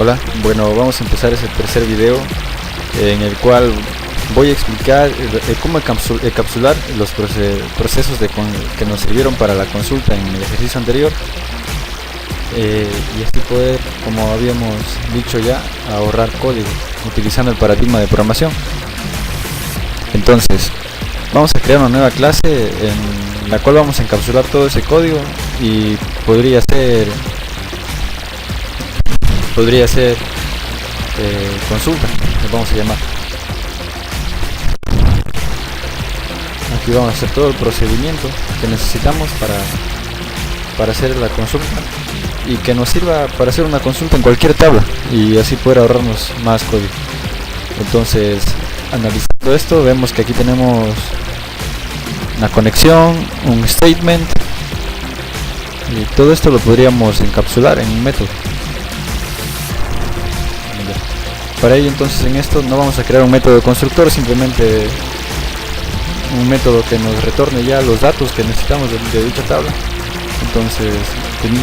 Hola, bueno, vamos a empezar ese tercer video en el cual voy a explicar cómo encapsular los procesos que nos sirvieron para la consulta en el ejercicio anterior y así poder, como habíamos dicho ya, ahorrar código utilizando el paradigma de programación. Entonces, vamos a crear una nueva clase en la cual vamos a encapsular todo ese código y podría ser consulta, lo vamos a llamar. Aquí vamos a hacer todo el procedimiento que necesitamos para hacer la consulta y que nos sirva para hacer una consulta en cualquier tabla y así poder ahorrarnos más código. Entonces, analizando esto, vemos que aquí tenemos una conexión, un statement, y todo esto lo podríamos encapsular en un método. Para ello, entonces, en esto no vamos a crear un método de constructor, simplemente un método que nos retorne ya los datos que necesitamos de dicha tabla. Entonces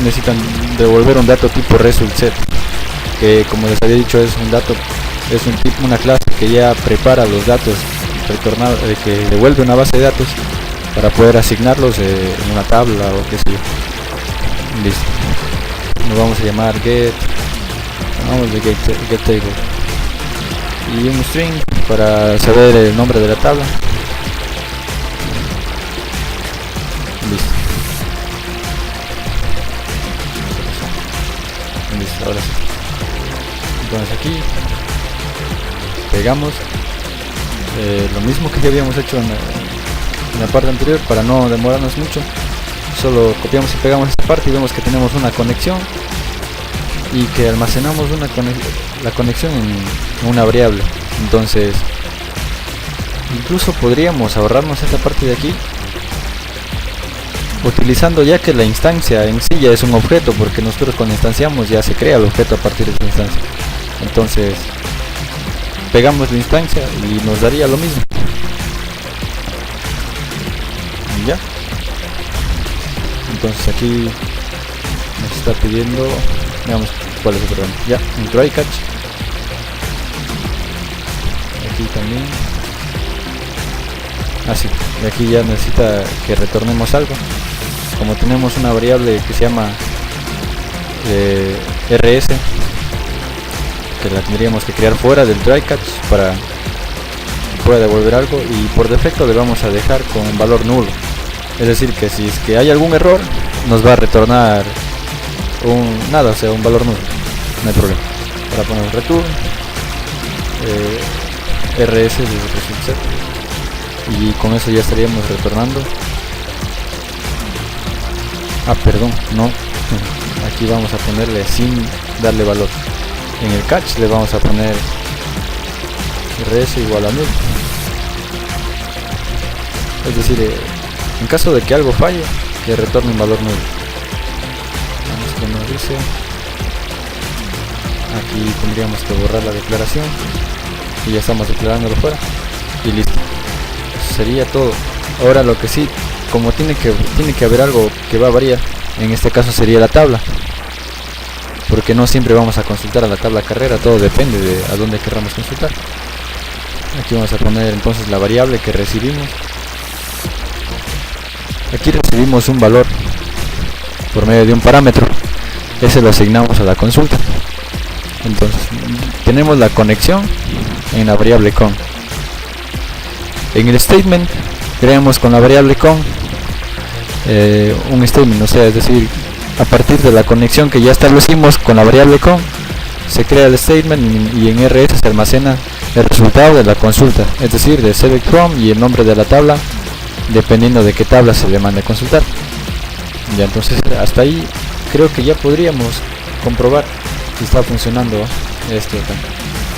necesitan devolver un dato tipo resultSet, que, como les había dicho, es una clase que ya prepara los datos retornados, que devuelve una base de datos para poder asignarlos en una tabla o qué sé yo. Listo. Nos vamos a llamar get table y un string para saber el nombre de la tabla. Listo. Listo, ahora sí. Entonces aquí pegamos lo mismo que ya habíamos hecho en la parte anterior para no demorarnos mucho. Solo copiamos y pegamos esta parte y vemos que tenemos una conexión y que almacenamos la conexión en una variable. Entonces, incluso podríamos ahorrarnos esta parte de aquí utilizando, ya que la instancia en sí ya es un objeto, porque nosotros cuando instanciamos ya se crea el objeto a partir de esa instancia. Entonces pegamos la instancia y nos daría lo mismo. Ya. Entonces aquí nos está pidiendo, veamos cuál es el programa. Ya, un try catch. Aquí también. Así, y aquí ya necesita que retornemos algo. Como tenemos una variable que se llama rs, que la tendríamos que crear fuera del try catch para que pueda devolver algo, y por defecto le vamos a dejar con un valor nulo. Es decir, que si es que hay algún error, nos va a retornar un valor nulo. No hay problema. Para poner return rs de resultSet, y con eso ya estaríamos retornando. Perdón, no. Aquí vamos a ponerle sin darle valor. En el catch le vamos a poner rs igual a null. Es decir, en caso de que algo falle, que retorne un valor nulo. Vamos a poner ese. Aquí tendríamos que borrar la declaración y ya estamos declarándolo fuera y listo. Eso sería todo. Ahora, lo que sí, como tiene que haber algo que va a variar, en este caso sería la tabla, porque no siempre vamos a consultar a la tabla carrera, todo depende de a dónde queramos consultar. Aquí vamos a poner entonces la variable que recibimos. Aquí recibimos un valor por medio de un parámetro, ese lo asignamos a la consulta. Entonces tenemos la conexión en la variable con. En el statement creamos con la variable con un statement, o sea, es decir, a partir de la conexión que ya establecimos con la variable con, se crea el statement y en rs se almacena el resultado de la consulta, es decir, de select from y el nombre de la tabla, dependiendo de qué tabla se le mande a consultar. Ya, entonces hasta ahí creo que ya podríamos comprobar si está funcionando esto acá.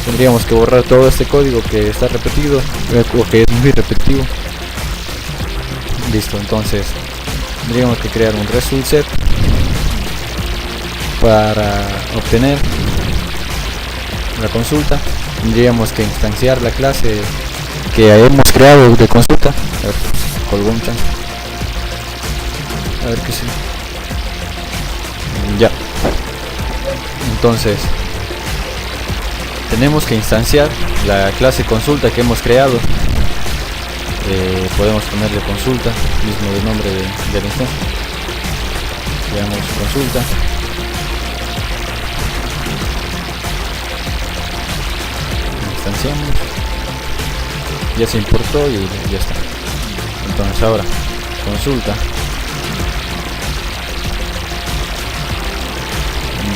Tendríamos que borrar todo este código que está repetido o que es muy repetitivo. Listo, entonces tendríamos que crear un resultSet para obtener la consulta. Tendríamos que instanciar la clase que hemos creado de consulta. A ver, colgó un chance. A ver qué sí. Ya. Entonces tenemos que instanciar la clase consulta que hemos creado. Podemos ponerle consulta, mismo de nombre de la instancia. Creamos consulta. Instanciamos. Ya se importó y ya está. Entonces ahora consulta.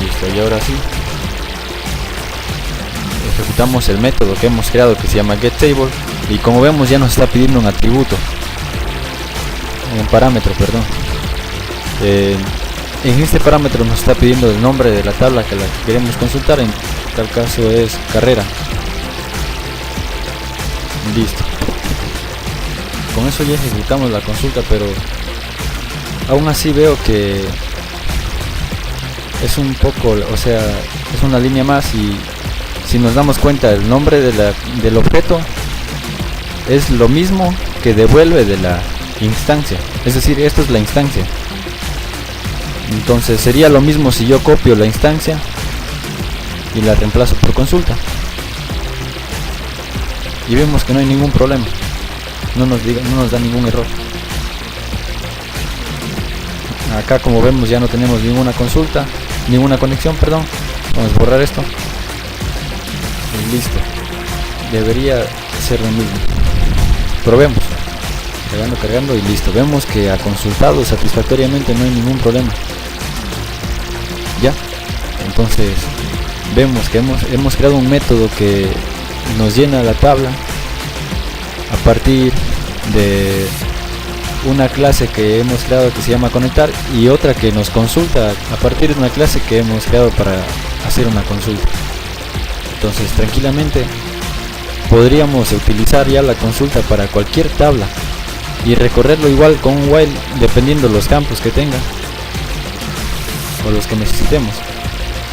Listo, y ahora sí ejecutamos el método que hemos creado, que se llama getTable, y como vemos ya nos está pidiendo un atributo, un parámetro, perdón. En este parámetro nos está pidiendo el nombre de la tabla que queremos consultar, en tal caso es carrera. Listo, con eso ya ejecutamos la consulta, pero aún así veo que es un poco, o sea, es una línea más, y si nos damos cuenta el nombre del objeto es lo mismo que devuelve de la instancia, es decir, esto es la instancia. Entonces sería lo mismo si yo copio la instancia y la reemplazo por consulta, y vemos que no hay ningún problema, no nos da ningún error. Acá, como vemos, ya no tenemos ninguna consulta, ninguna conexión, perdón. Vamos a borrar esto y listo, debería ser lo mismo. Probemos, cargando y listo. Vemos que ha consultado satisfactoriamente, no hay ningún problema. Ya, entonces vemos que hemos creado un método que nos llena la tabla a partir de una clase que hemos creado que se llama conectar, y otra que nos consulta a partir de una clase que hemos creado para hacer una consulta. Entonces tranquilamente podríamos utilizar ya la consulta para cualquier tabla y recorrerlo igual con un while, dependiendo los campos que tenga o los que necesitemos.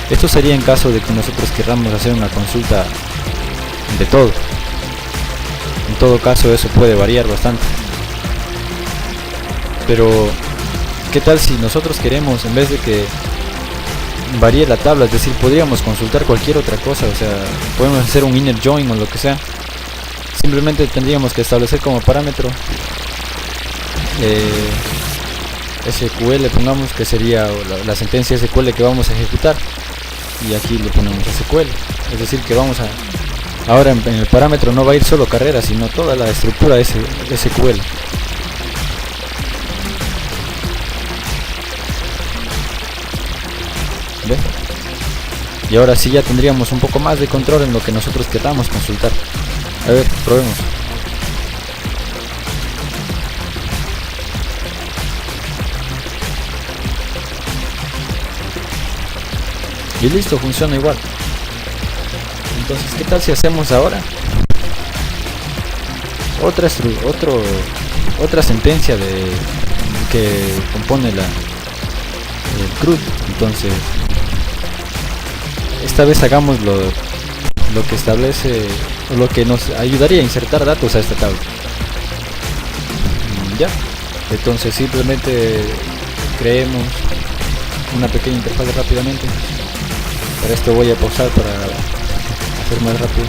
Esto sería en caso de que nosotros querramos hacer una consulta de todo. En todo caso eso puede variar bastante. Pero ¿qué tal si nosotros queremos, en vez de que varíe la tabla, es decir, podríamos consultar cualquier otra cosa, o sea, podemos hacer un inner join o lo que sea? Simplemente tendríamos que establecer como parámetro SQL, pongamos que sería la sentencia SQL que vamos a ejecutar, y aquí le ponemos SQL, es decir que vamos a, ahora en el parámetro no va a ir solo carrera, sino toda la estructura SQL. ¿Ve? Y ahora sí ya tendríamos un poco más de control en lo que nosotros queramos consultar. A ver, probemos. Y listo, funciona igual. Entonces, ¿qué tal si hacemos ahora otra sentencia que compone el CRUD? Entonces, esta vez hagamos lo que establece, lo que nos ayudaría a insertar datos a esta tabla. Ya, entonces simplemente creemos una pequeña interfaz rápidamente. Para esto voy a pausar para hacer más rápido.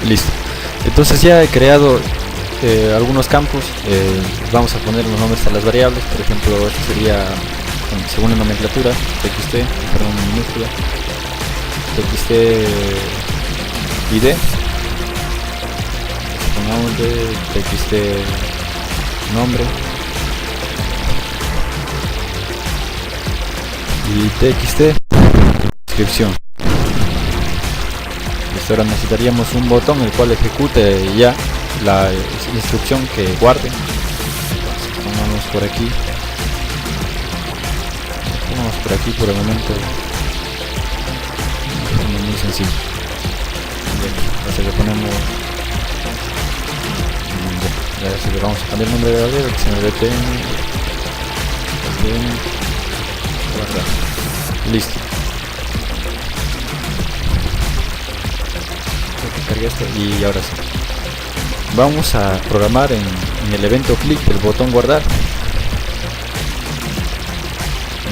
Listo. Entonces ya he creado algunos campos. Vamos a poner los nombres a las variables. Por ejemplo, esto sería según la nomenclatura txt, perdón, minúscula, txt id, pongamos de txt nombre y txt descripción. Listo, ahora necesitaríamos un botón el cual ejecute ya la instrucción que guarde. Pongamos por aquí. Vamos por aquí por el momento, muy sencillo. Así le ponemos, ya le vamos a cambiar el nombre de la variable, que se me VPN, listo. Carga esto y ahora sí. Vamos a programar en el evento clic del botón guardar.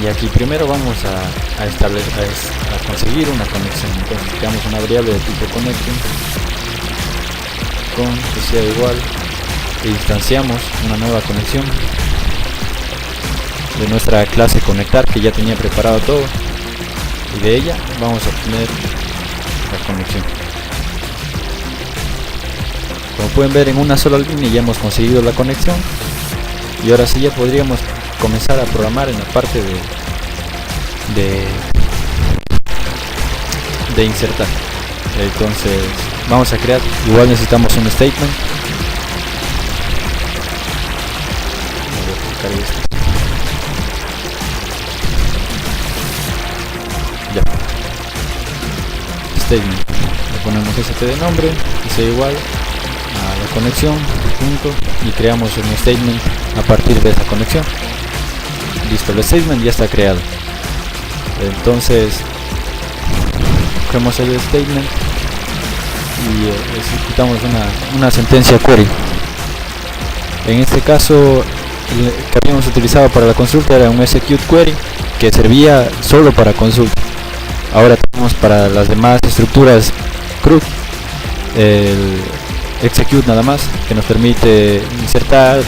Y aquí primero vamos a establecer, a conseguir una conexión. Entonces creamos una variable de tipo connecting con que sea igual e instanciamos una nueva conexión de nuestra clase conectar, que ya tenía preparado todo, y de ella vamos a obtener la conexión. Como pueden ver, en una sola línea ya hemos conseguido la conexión, y ahora sí ya podríamos comenzar a programar en la parte de insertar. Entonces vamos a crear, igual necesitamos un statement. Voy a colocar esto. Ya. Statement. Le ponemos st de nombre, que sea igual a la conexión, punto, y creamos un statement a partir de esa conexión. Listo, el statement ya está creado. Entonces cogemos el statement y ejecutamos una sentencia query. En este caso, el que habíamos utilizado para la consulta era un execute query que servía solo para consulta. Ahora tenemos para las demás estructuras CRUD el execute nada más, que nos permite insertar,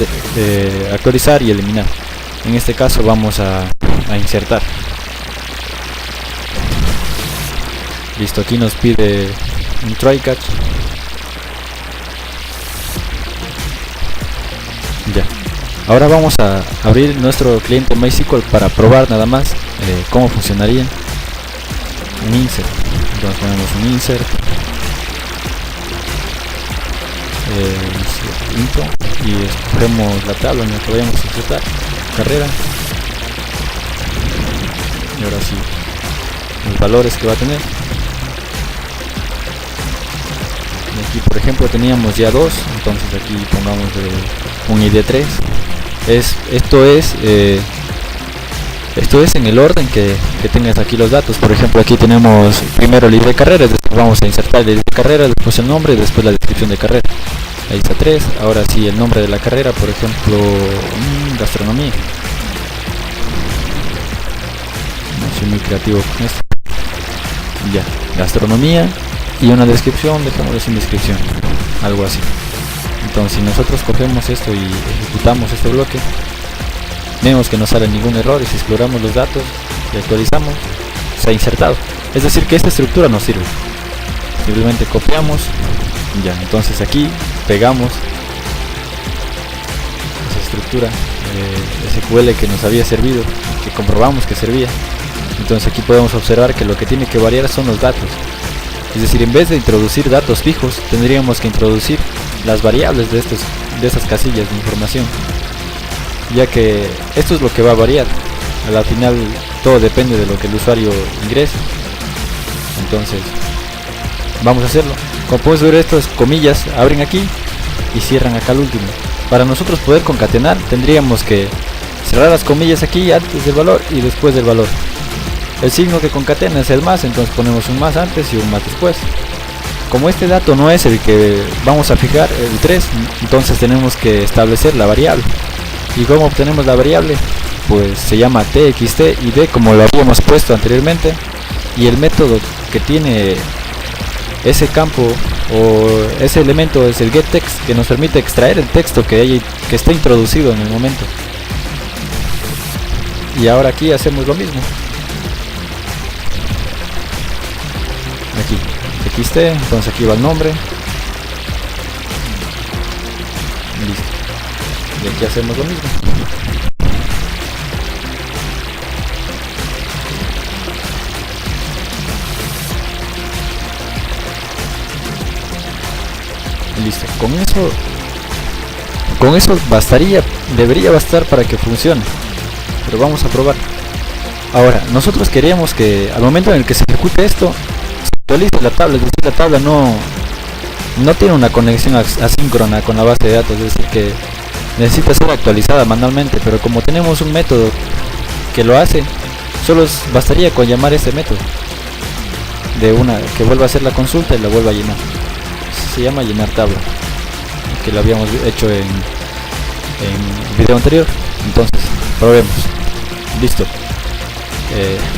actualizar y eliminar. En este caso vamos a insertar. Listo, aquí nos pide un try catch. Ya. Ahora vamos a abrir nuestro cliente MySQL para probar nada más cómo funcionaría un insert. Entonces ponemos un insert, intro, y escogemos la tabla en la que vayamos a insertar, carrera, y ahora sí los valores que va a tener. Aquí por ejemplo teníamos ya 2, entonces aquí pongamos un id 3. Esto es en el orden que tengas aquí los datos. Por ejemplo, aquí tenemos primero el id de carrera, después vamos a insertar el id de carrera, después el nombre, después la descripción de carrera. Ahí está 3. Ahora sí, el nombre de la carrera, por ejemplo, gastronomía. No soy muy creativo con esto. Ya, gastronomía. Y una descripción, dejémoslo sin descripción, algo así. Entonces si nosotros cogemos esto y ejecutamos este bloque, vemos que no sale ningún error, y si exploramos los datos y actualizamos, se ha insertado. Es decir, que esta estructura nos sirve. Simplemente copiamos, ya, entonces aquí pegamos esa estructura SQL que nos había servido, que comprobamos que servía. Entonces aquí podemos observar que lo que tiene que variar son los datos. Es decir, en vez de introducir datos fijos, tendríamos que introducir las variables de esas casillas de información, ya que esto es lo que va a variar. Al final todo depende de lo que el usuario ingrese. Entonces vamos a hacerlo. Como puedes ver, estas comillas abren aquí y cierran acá al último. Para nosotros poder concatenar, tendríamos que cerrar las comillas aquí antes del valor y después del valor. El signo que concatena es el más, entonces ponemos un más antes y un más después. Como este dato no es el que vamos a fijar, el 3, entonces tenemos que establecer la variable. ¿Y cómo obtenemos la variable? Pues se llama txt y d, como lo habíamos puesto anteriormente, y el método que tiene ese campo o ese elemento es el getText, que nos permite extraer el texto que está introducido en el momento. Y ahora aquí hacemos lo mismo. Aquí txt, entonces aquí va el nombre, listo, y aquí hacemos lo mismo. Listo, con eso bastaría, debería bastar para que funcione, pero vamos a probar. Ahora, nosotros queríamos que al momento en el que se ejecute esto, actualice la tabla, es decir, la tabla no tiene una conexión asíncrona con la base de datos, es decir, que necesita ser actualizada manualmente, pero como tenemos un método que lo hace, solo bastaría con llamar ese método que vuelva a hacer la consulta y la vuelva a llenar. Se llama llenar tabla, que lo habíamos hecho en el video anterior. Entonces probemos. Listo,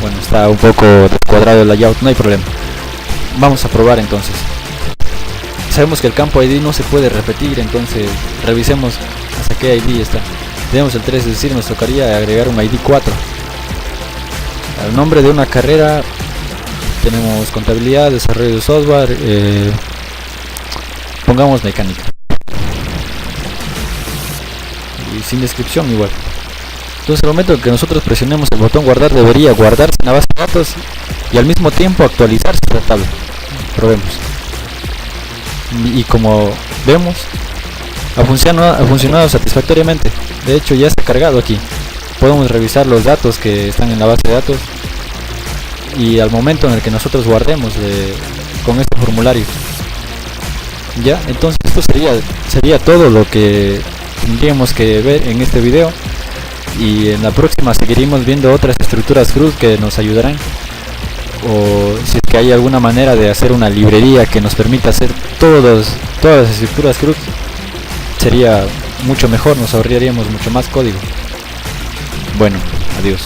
Bueno, está un poco descuadrado el layout, no hay problema. Vamos a probar entonces. Sabemos que el campo ID no se puede repetir, entonces revisemos hasta qué ID está. Tenemos el 3, es decir, nos tocaría agregar un ID 4. Al nombre de una carrera tenemos contabilidad, desarrollo de software, pongamos mecánica. Y sin descripción igual. Entonces al momento que nosotros presionemos el botón guardar, debería guardarse en la base de datos y al mismo tiempo actualizarse la tabla. Probemos. Y como vemos, ha funcionado satisfactoriamente. De hecho ya está cargado aquí. Podemos revisar los datos que están en la base de datos y al momento en el que nosotros guardemos con este formulario. Ya, entonces esto sería todo lo que tendríamos que ver en este video, y en la próxima seguiremos viendo otras estructuras CRUD que nos ayudarán, o si es que hay alguna manera de hacer una librería que nos permita hacer todas las estructuras CRUD, sería mucho mejor, nos ahorraríamos mucho más código. Bueno, adiós.